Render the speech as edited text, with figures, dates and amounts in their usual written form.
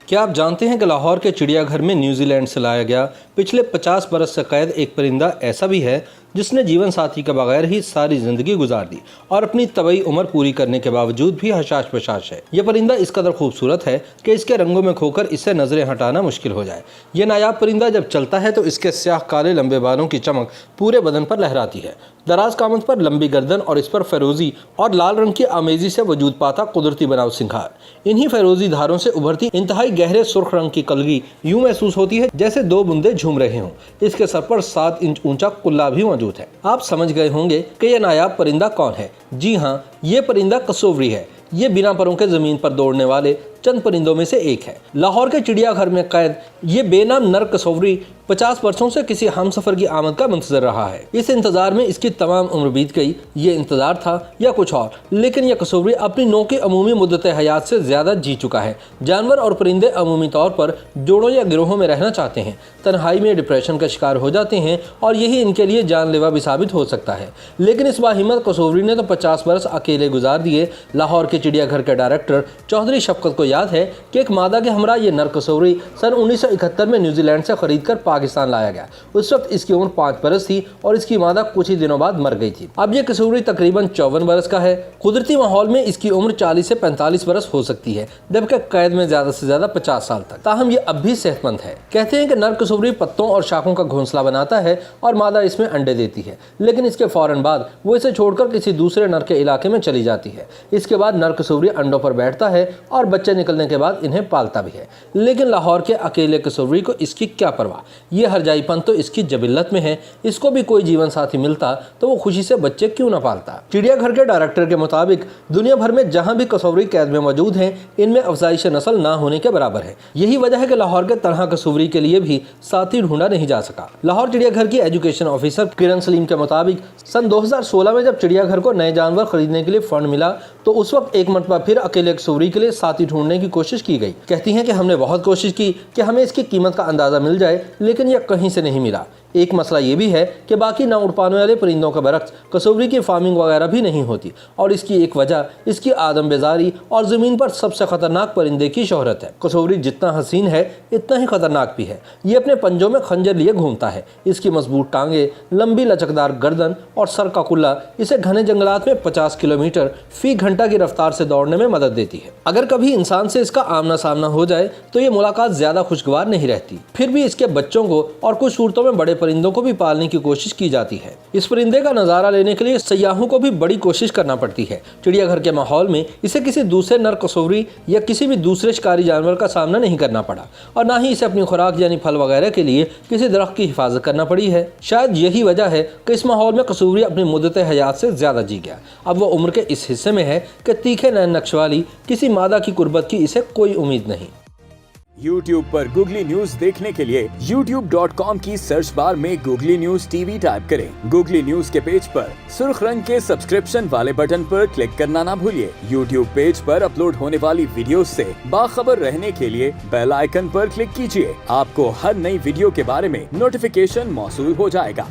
क्या आप जानते हैं कि लाहौर के चिड़ियाघर में न्यूजीलैंड से लाया गया पिछले 50 बरस से कैद एक परिंदा ऐसा भी है जिसने जीवन साथी के बगैर ही सारी जिंदगी गुजार दी और अपनी तबई उम्र पूरी करने के बावजूद भी हशाश बशाश है। यह परिंदा इस कदर खूबसूरत है कि इसके रंगों में खोकर इससे नजरें हटाना मुश्किल हो जाए। यह नायाब परिंदा जब चलता है तो इसके स्याह काले लंबे बालों की चमक पूरे बदन पर लहराती है। दराज कामत पर लंबी गर्दन और इस पर फिरोजी और लाल रंग की आमेजी से वजूद पाता कुदरती बनाव सिंगार। इन्हीं फिरोजी धारों से उभरती इंतहाई गहरे सुर्ख रंग की कलगी यूं महसूस होती है जैसे दो बूंदे झूम रहे हों। इसके सर पर 7 इंच ऊंचा कुल्ला भी मौजूद है। आप समझ गए होंगे कि यह नायाब परिंदा कौन है। जी हाँ, ये परिंदा कसोवरी है। ये बिना परों के जमीन पर दौड़ने वाले चंद परिंदों में से एक है। लाहौर के चिड़ियाघर में कैद ये बेनाम नर कसोवरी 50 वर्षों से किसी हमसफर की आमद का मंतजर रहा है। इस इंतजार में इसकी तमाम उम्र बीत गई। ये इंतजार था या कुछ और, लेकिन यह कसोवरी अपनी नौ की अमूमी मुद्दत हयात से ज्यादा जी चुका है। जानवर और परिंदे अमूमी तौर पर जोड़ों या गिरोहों में रहना चाहते हैं, तन्हाई में डिप्रेशन का शिकार हो जाते हैं और यही इनके लिए जानलेवा भी साबित हो सकता है। लेकिन इस बाहिम्मत कसोवरी ने तो 50 बरस अकेले गुजार दिए। लाहौर के चिड़ियाघर के डायरेक्टर चौधरी शफकत को याद है कि एक मादा के हमरा ये नर कसोवरी सन 1971 में न्यूजीलैंड से खरीदकर पाकिस्तान लाया गया। उस वक्त इसकी उम्र 5 बरस थी और इसकी मादा कुछ ही दिनों बाद मर गई थी। अब ये कसोवरी तकरीबन 54 बरस का है। कुदरती माहौल में इसकी उम्र 40 से 45 बरस हो सकती है, जबकि कैद में ज्यादा से ज्यादा 50 साल तक। ताहम ये अब भी सेहतमंद है। कहते हैं कि नर कसोवरी पत्तों और शाखों का घोंसला बनाता है और मादा इसमें अंडे देती है, लेकिन इसके फौरन बाद वो इसे छोड़कर किसी दूसरे नर के इलाके में चली जाती है। इसके बाद नर कसोवरी अंडों पर बैठता है और बच्चे निकलने के बाद इन्हें पालता भी है। लेकिन लाहौर के अकेले कसोवरी को इसकी क्या परवाह। ये हरजाईपन तो इसकी जबिल्लत में है। इसको भी कोई जीवन साथी मिलता तो वो खुशी से बच्चे क्यों ना पालता। चिड़ियाघर के डायरेक्टर के मुताबिक दुनिया भर में जहां भी कसोवरी कैद में मौजूद हैं, इनमें अफजाइश नस्ल ना होने के बराबर है। यही वजह है कि लाहौर के तनहा कसोवरी के लिए भी साथी ढूंढा नहीं जा सका। लाहौर चिड़ियाघर की एजुकेशन ऑफिसर किरण सलीम के मुताबिक सन 2016 में जब चिड़ियाघर को नए जानवर खरीदने के लिए फंड मिला तो उस वक्त एक मरतबा फिर अकेले कसोवरी के लिए साथी ढूंढने की कोशिश की गई। कहती हैं कि हमने बहुत कोशिश की कि हमें इसकी कीमत का अंदाजा मिल जाए, लेकिन यह कहीं से नहीं मिला। एक मसला ये भी है कि बाकी ना उड़ पाने वाले परिंदों के बरक्स कसोवरी की फार्मिंग वगैरह भी नहीं होती और इसकी एक वजह इसकी आदम बेजारी और ज़मीन पर सबसे खतरनाक परिंदे की शोहरत है। कसोवरी जितना हसीन है इतना ही खतरनाक भी है। ये अपने पंजों में खंजर लिए घूमता है। इसकी मजबूत टांगे, लंबी लचकदार गर्दन और सर का कुल्ला इसे घने जंगलात में 50 किलोमीटर फी घंटा की रफ्तार से दौड़ने में मदद देती है। अगर कभी इंसान से इसका आमना सामना हो जाए तो ये मुलाकात ज्यादा खुशगवार नहीं रहती। फिर भी इसके बच्चों को और कुछ सूरतों में बड़े परिंदों को भी पालने की कोशिश की जाती है। इस परिंदे का नजारा लेने के लिए सयाहों को भी बड़ी कोशिश करना पड़ती है। चिड़ियाघर के माहौल में इसे किसी दूसरे नर कसोवरी या किसी भी दूसरे शिकारी जानवर का सामना नहीं करना पड़ा और ना ही इसे अपनी खुराक यानी फल वगैरह के लिए किसी दरख्त की हिफाजत करना पड़ी है। शायद यही वजह है कि इस माहौल में कसोवरी अपनी मुद्दत हयात से ज्यादा जी गया। अब वो उम्र के इस हिस्से में है कि तीखे नैन नक्श वाली किसी मादा की कुर्बत की इसे कोई उम्मीद नहीं। YouTube पर गूगली न्यूज देखने के लिए youtube.com की सर्च बार में गूगली न्यूज टीवी टाइप करें। गूगली न्यूज के पेज पर सुर्ख रंग के सब्सक्रिप्शन वाले बटन पर क्लिक करना ना भूलिए। YouTube पेज पर अपलोड होने वाली वीडियोस से बाखबर रहने के लिए बेल आइकन पर क्लिक कीजिए। आपको हर नई वीडियो के बारे में नोटिफिकेशन मौसूल हो जाएगा।